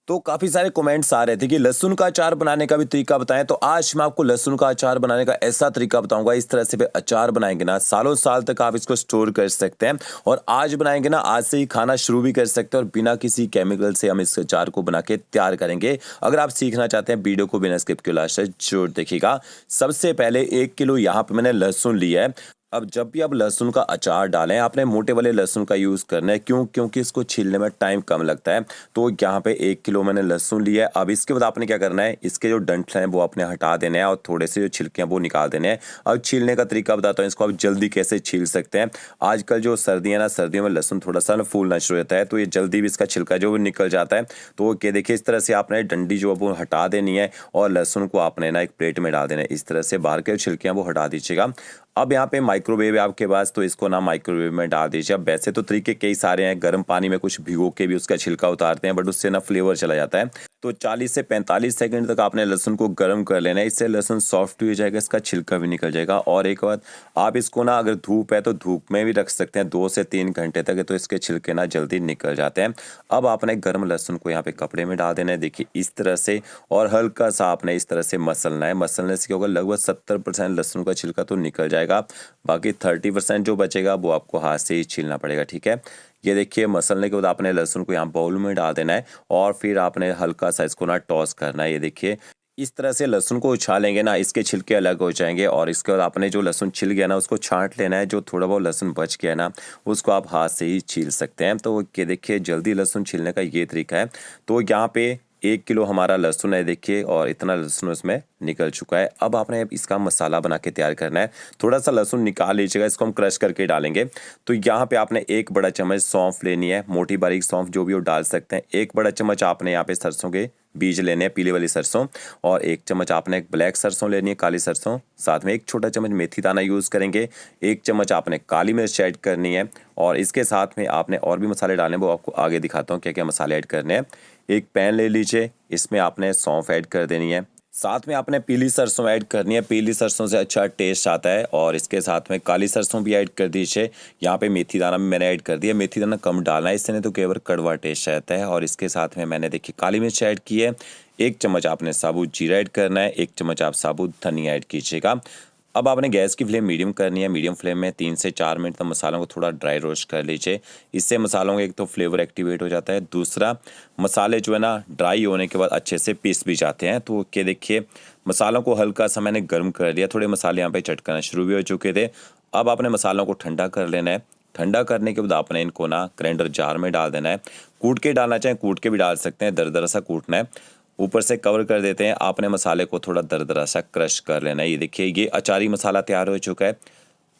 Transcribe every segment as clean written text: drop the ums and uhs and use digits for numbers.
तो काफ़ी सारे कमेंट्स आ रहे थे कि लहसुन का अचार बनाने का भी तरीका बताएं। तो आज मैं आपको लहसुन का अचार बनाने का ऐसा तरीका बताऊंगा। इस तरह से भी अचार बनाएंगे ना, सालों साल तक आप इसको स्टोर कर सकते हैं। और आज बनाएंगे ना, आज से ही खाना शुरू भी कर सकते हैं और बिना किसी केमिकल से हम इस अचार को बना के तैयार करेंगे। अगर आप सीखना चाहते हैं, वीडियो को बिना स्किप किए लास्ट तक जरूर देखिएगा। सबसे पहले 1 किलो यहाँ पे मैंने लहसुन लिया है। अब जब भी आप लहसुन का अचार डालें, आपने मोटे वाले लहसुन का यूज़ करना है। क्योंकि इसको छीलने में टाइम कम लगता है। तो यहाँ पे 1 किलो मैंने लहसुन लिया है। अब इसके बाद आपने क्या करना है, इसके जो डंठल हैं वो आपने हटा देने हैं और थोड़े से जो छिलके हैं वो निकाल देने हैं। अब छीलने का तरीका बताता हूँ, इसको आप जल्दी कैसे छील सकते हैं। आजकल जो सर्दियाँ ना, सर्दियों में लहसुन थोड़ा सा ना फूलना शुरू होता है, तो ये जल्दी भी इसका छिलका जो वो निकल जाता है। तो क्या देखिए, इस तरह से आपने डंडी जो वो हटा देनी है और लहसुन को आपने ना एक प्लेट में डाल देना है। इस तरह से बाहर के छिलके हैं वो हटा दीजिएगा। अब यहाँ पे माइक्रोवेव है आपके पास, तो इसको ना माइक्रोवेव में डाल दीजिए। अब वैसे तो तरीके कई सारे हैं, गर्म पानी में कुछ भिगो के भी उसका छिलका उतारते हैं, बट उससे ना फ्लेवर चला जाता है। तो 40 से 45 सेकंड तक आपने लहसुन को गर्म कर लेना है। इससे लहसुन सॉफ्ट भी हो जाएगा, इसका छिलका भी निकल जाएगा। और एक बात, आप इसको ना अगर धूप है तो धूप में भी रख सकते हैं 2 से 3 घंटे तक, तो इसके छिलके ना जल्दी निकल जाते हैं। अब आपने गर्म लहसुन को यहाँ पे कपड़े में डाल देना है, देखिए इस तरह से। और हल्का सा आपने इस तरह से मसलना है। मसलने से क्या होगा, लगभग 70% लहसुन का छिलका तो निकल जाएगा। बाकी 30% जो बचेगा वो आपको हाथ से ही छीलना पड़ेगा, ठीक है। ये देखिए, मसलने के बाद आपने लहसुन को यहाँ बाउल में डाल देना है और फिर आपने हल्का सा इसको ना टॉस करना है। ये देखिए, इस तरह से लहसुन को उछालेंगे ना, इसके छिलके अलग हो जाएंगे। और इसके बाद आपने जो लहसुन छिल गया ना, उसको छांट लेना है। जो थोड़ा बहुत लहसुन बच गया ना, उसको आप हाथ से ही छील सकते हैं। तो ये देखिए, जल्दी लहसुन छीलने का ये तरीका है। तो यहाँ पे 1 किलो हमारा लहसुन है देखिए, और इतना लहसुन उसमें निकल चुका है। अब आपने इसका मसाला बना के तैयार करना है। थोड़ा सा लहसुन निकाल लीजिएगा, इसको हम क्रश करके डालेंगे। तो यहाँ पे आपने 1 बड़ा चम्मच सौंफ लेनी है, मोटी बारीक सौंफ जो भी वो डाल सकते हैं। 1 बड़ा चम्मच आपने यहाँ पे सरसों के बीज लेने हैं, पीली वाली सरसों। और 1 चम्मच आपने एक ब्लैक सरसों लेनी है, काली सरसों। साथ में 1 छोटा चम्मच मेथी दाना यूज़ करेंगे। 1 चम्मच आपने काली मिर्च ऐड करनी है। और इसके साथ में आपने और भी मसाले डालने हैं, वो आपको आगे दिखाता हूँ क्या क्या मसाले ऐड करने हैं। एक पैन ले लीजिए, इसमें आपने सौंफ ऐड कर देनी है। साथ में आपने पीली सरसों ऐड करनी है, पीली सरसों से अच्छा टेस्ट आता है। और इसके साथ में काली सरसों भी ऐड कर दीजिए। यहाँ पे मेथी दाना भी मैंने ऐड कर दिया। मेथी दाना कम डालना है, इससे नहीं तो केवल कड़वा टेस्ट रहता है। और इसके साथ में मैंने देखिए काली मिर्च ऐड की है। 1 चम्मच आपने साबुत जीरा ऐड करना है। 1 चम्मच आप साबुत धनिया ऐड कीजिएगा। अब आपने गैस की फ्लेम मीडियम करनी है। मीडियम फ्लेम में 3 से 4 मिनट तक मसालों को थोड़ा ड्राई रोस्ट कर लीजिए। इससे मसालों का एक तो फ्लेवर एक्टिवेट हो जाता है, दूसरा मसाले जो है ना ड्राई होने के बाद अच्छे से पीस भी जाते हैं। तो क्या देखिए, मसालों को हल्का सा मैंने गर्म कर लिया, थोड़े मसाले यहाँ पे चटकना शुरू भी हो चुके थे। अब आपने मसालों को ठंडा कर लेना है। ठंडा करने के बाद आपने इनको ना ग्राइंडर जार में डाल देना है। कूट के डालना चाहें कूट के भी डाल सकते हैं, दरदरा सा कूटना है। ऊपर से कवर कर देते हैं। आपने मसाले को थोड़ा दरदरा सा क्रश कर लेना है। ये देखिए, ये अचारी मसाला तैयार हो चुका है।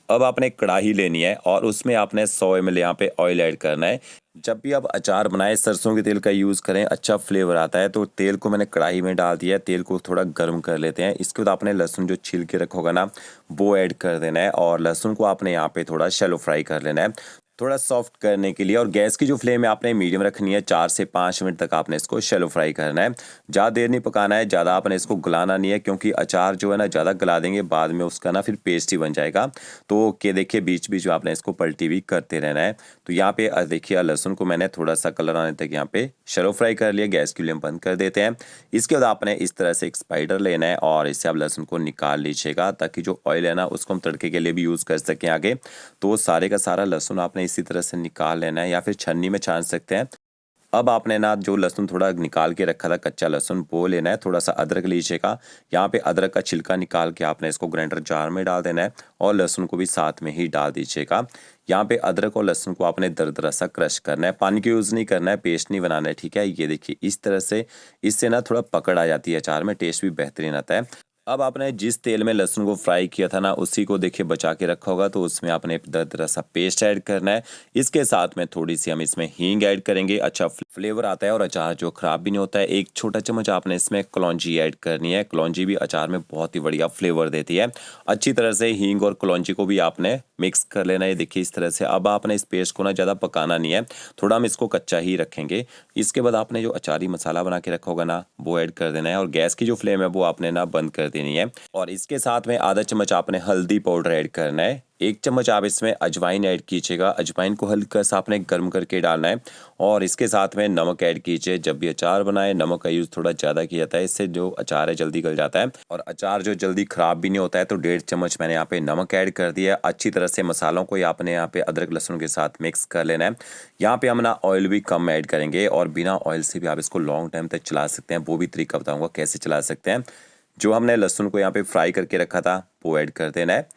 अब आपने कढ़ाई लेनी है और उसमें आपने 100 ml यहाँ पे ऑयल ऐड करना है। जब भी आप अचार बनाएं, सरसों के तेल का यूज़ करें, अच्छा फ्लेवर आता है। तो तेल को मैंने कढ़ाई में डाल दिया है, तेल को थोड़ा गर्म कर लेते हैं। इसके बाद आपने लहसुन जो छील के रखा होगा ना, वो ऐड कर देना है। और लहसुन को आपने यहाँ पे थोड़ा शैलो फ्राई कर लेना है, थोड़ा सॉफ्ट करने के लिए। और गैस की जो फ्लेम है आपने मीडियम रखनी है। 4 से 5 मिनट तक आपने इसको शैलो फ्राई करना है। ज़्यादा देर नहीं पकाना है, ज़्यादा आपने इसको गलाना नहीं है, क्योंकि अचार जो है ना ज़्यादा गला देंगे बाद में उसका ना फिर पेस्ट ही बन जाएगा। तो क्या देखिए, बीच बीच में आपने इसको पलटी भी करते रहना है। तो यहाँ पे देखिए, लहसुन को मैंने थोड़ा सा कलर आने तक यहाँ पे शैलो फ्राई कर लिया। गैस की फ्लेम बंद कर देते हैं। इसके बाद आपने इस तरह से एक स्पाइडर लेना है और इससे आप लहसुन को निकाल लीजिएगा, ताकि जो ऑयल है ना उसको हम तड़के के लिए भी यूज़ कर सकें आगे। तो सारे का सारा लहसुन आपने इसी तरह से निकाल लेना है, या फिर छन्नी में छान सकते हैं। अब आपने ना जो लहसुन थोड़ा निकाल के रखा था, कच्चा लहसुन, वो लेना है। थोड़ा सा अदरक लीजिएगा। यहाँ पे अदरक का छिलका निकाल के आपने इसको ग्राइंडर जार में डाल देना है और लहसुन को भी साथ में ही डाल दीजिएगा। यहाँ पे अदरक और लहसुन को आपने दरदरा सा क्रश करना है, पानी का यूज़ नहीं करना है, पेस्ट नहीं बनाना है, ठीक है। ये देखिए इस तरह से, इससे ना थोड़ा पकड़ आ जाती है अचार में, टेस्ट भी बेहतरीन आता है। अब आपने जिस तेल में लहसुन को फ्राई किया था ना, उसी को देखिए बचा के रखा होगा, तो उसमें आपने दरदरा सा पेस्ट ऐड करना है। इसके साथ में थोड़ी सी हम इसमें हींग ऐड करेंगे, अच्छा फ्लेवर आता है और अचार जो खराब भी नहीं होता है। 1 छोटा चम्मच आपने इसमें कलौंजी ऐड करनी है। कलौंजी भी अचार में बहुत ही बढ़िया फ्लेवर देती है। अच्छी तरह से हींग और कलौंजी को भी आपने मिक्स कर लेना है, देखिए इस तरह से। अब आपने इस पेस्ट को ना ज़्यादा पकाना नहीं है, थोड़ा हम इसको कच्चा ही रखेंगे। इसके बाद आपने जो अचारी मसाला बना के रखा होगा ना, वो ऐड कर देना है और गैस की जो फ्लेम है वो आपने ना बंद कर देनी है। और इसके साथ में आधा चम्मच आपने हल्दी पाउडर ऐड करना है। 1 चम्मच आप इसमें अजवाइन ऐड कीजिएगा। अजवाइन को हल्का सा आपने गर्म करके डालना है। और इसके साथ में नमक ऐड कीजिए। जब भी अचार बनाए नमक का यूज़ थोड़ा ज़्यादा किया जाता है, इससे जो अचार है जल्दी गल जाता है और अचार जो जल्दी ख़राब भी नहीं होता है। तो 1.5 चम्मच मैंने यहाँ पे नमक ऐड कर दिया है। अच्छी तरह से मसालों को आपने यहाँ पे अदरक लहसुन के साथ मिक्स कर लेना है। यहाँ पे हम ना ऑयल भी कम ऐड करेंगे और बिना ऑयल से भी आप इसको लॉन्ग टाइम तक चला सकते हैं। वो भी तरीका बताऊँगा कैसे चला सकते हैं। जो हमने लहसुन को यहाँ पे फ्राई करके रखा था वो ऐड कर देना है।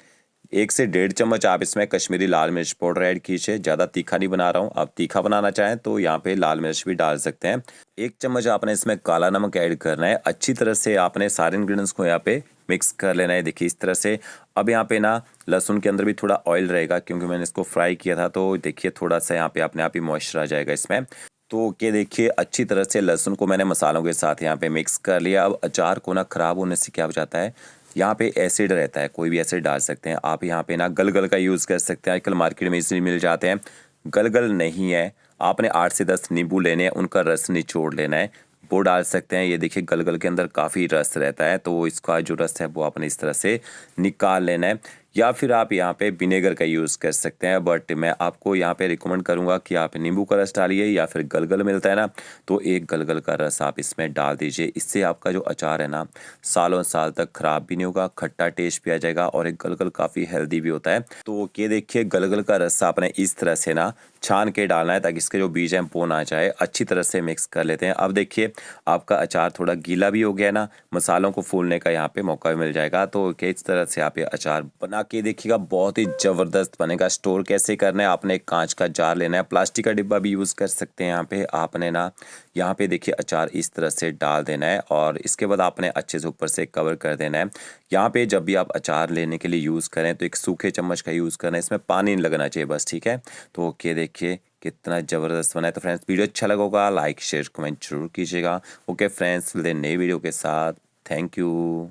1 से 1.5 चम्मच आप इसमें कश्मीरी लाल मिर्च पाउडर ऐड कीजिए। ज़्यादा तीखा नहीं बना रहा हूँ, आप तीखा बनाना चाहें तो यहाँ पे लाल मिर्च भी डाल सकते हैं। 1 चम्मच आपने इसमें काला नमक ऐड करना है। अच्छी तरह से आपने सारे इंग्रेडिएंट्स को यहाँ पे मिक्स कर लेना है। देखिए इस तरह से। अब यहाँ पे ना लहसुन के अंदर भी थोड़ा ऑयल रहेगा क्योंकि मैंने इसको फ्राई किया था। तो देखिए थोड़ा सा यहाँ पे अपने आप ही मॉइस्चर आ जाएगा इसमें। तो ये देखिए अच्छी तरह से लहसुन को मैंने मसालों के साथ यहाँ पे मिक्स कर लिया। अब अचार को ना ख़राब होने से क्या हो जाता है, यहाँ पे एसिड रहता है, कोई भी एसिड डाल सकते हैं आप। यहाँ पे ना गलगल का यूज़ कर सकते हैं। आजकल मार्केट में इजीली मिल जाते हैं। गलगल नहीं है, आपने 8 से 10 नींबू लेने हैं, उनका रस निचोड़ लेना है, वो डाल सकते हैं। ये देखिए गलगल के अंदर काफ़ी रस रहता है, तो इसका जो रस है वो आपने इस तरह से निकाल लेना है। या फिर आप यहाँ पे विनेगर का यूज़ कर सकते हैं, बट मैं आपको यहाँ पे रिकमेंड करूँगा कि आप नींबू का रस डालिए या फिर गलगल मिलता है ना, तो एक गलगल का रस आप इसमें डाल दीजिए। इससे आपका जो अचार है ना सालों साल तक ख़राब भी नहीं होगा, खट्टा टेस्ट भी आ जाएगा और एक गलगल काफ़ी हेल्दी भी होता है। तो ये देखिए गलगल का रस आपने इस तरह से ना छान के डालना है ताकि इसके जो बीज हैं वो ना जाए। अच्छी तरह से मिक्स कर लेते हैं। अब देखिए आपका अचार थोड़ा गीला भी हो गया ना, मसालों को फूलने का यहाँ पे मौका भी मिल जाएगा। तो इस तरह से आप ये अचार बना के देखिएगा, बहुत ही ज़बरदस्त बनेगा। स्टोर कैसे करना है, आपने एक कांच का जार लेना है, प्लास्टिक का डिब्बा भी यूज़ कर सकते हैं। यहाँ पे आपने ना यहाँ पे देखिए अचार इस तरह से डाल देना है और इसके बाद आपने अच्छे से ऊपर से कवर कर देना है। यहाँ पे जब भी आप अचार लेने के लिए यूज़ करें तो एक सूखे चम्मच का यूज़ करना है, इसमें पानी नहीं लगना चाहिए बस, ठीक है। तो ओके देखिए कितना ज़बरदस्त बना है। तो फ्रेंड्स वीडियो अच्छा लगा होगा लाइक शेयर कमेंट जरूर कीजिएगा। ओके फ्रेंड्स मिलते हैं नई वीडियो के साथ। Thank you.